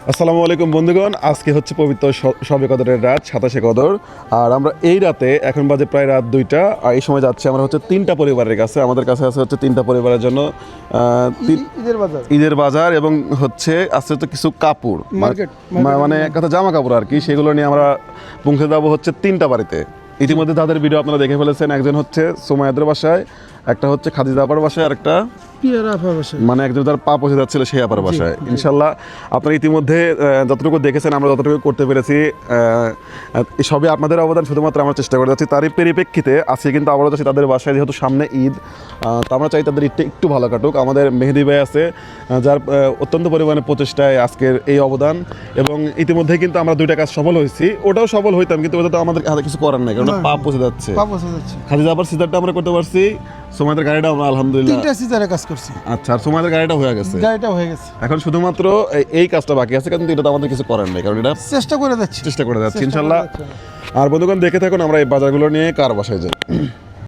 আসসালামু আলাইকুম বন্ধুগণ, আজকে হচ্ছে পবিত্র শবে কদরের রাত 27শে কদর। আর আমরা এই রাতে এখন বাজে প্রায় রাত 2টা, আর এই সময় যাচ্ছি আমরা হচ্ছে 3টা পরিবারের কাছে। আমাদের কাছে আছে হচ্ছে 3টা পরিবারের জন্য ঈদের বাজার এবং হচ্ছে আছে তো কিছু কাপড়, মানে এক কথা জামা কাপড় আর কি। সেগুলো নিয়ে আমরা পৌঁছে যাবো হচ্ছে 3টা বাড়িতে। ইতিমধ্যে তাদের ভিডিও আপনারা দেখে ফেলেছেন। একজন হচ্ছে সোমায়াদের বাসায়, একটা হচ্ছে খাদিজা আপার বাসায়, আর একটা মানে একজন তার পা পৌঁছে যাচ্ছিল সেই আপার বাসায়। ইনশাল্লাহ আপনারা ইতিমধ্যে যতটুকু দেখেছেন, আমরা যতটুকু করতে পেরেছি, সবই আপনাদের অবদান। শুধুমাত্র আমরা চেষ্টা করে যাচ্ছি। তারই পরিপ্রেক্ষিতে আজকে কিন্তু আবারও যাচ্ছি তাদের বাসায়, যেহেতু সামনে ঈদ। তো আমরা চাই তাদের ঈদটা একটু ভালো কাটুক। আমাদের মেহেদি ভাই আছে, যার অত্যন্ত পরিমাণে প্রচেষ্টায় আজকের এই অবদান। এবং ইতিমধ্যে কিন্তু আমরা 2টা কাজ সফল হয়েছি। ওটাও সফল হইতাম, কিন্তু ওটা তো আমাদের হাতে কিছু করার নাই, কারণ পা পৌঁছে যাচ্ছে। খাদিজা আপার সিজারটা আমরা করতে পারছি, সোমাদের গাড়িটা আমরা আলহামদুলিল্লাহ 3টা সিজারে কাজ করছি। আচ্ছা, আর সোমাদের গাড়িটা হয়ে গেছে। এখন শুধুমাত্র এই কাজটা বাকি আছে, কিন্তু এটা তো আমাদের কিছু করার নেই, কারণ এটা চেষ্টা করে যাচ্ছি ইনশাল্লাহ। আর বন্ধুগণ দেখে থাকুন আমরা এই বাজারগুলো নিয়ে কার বাসায় যাই।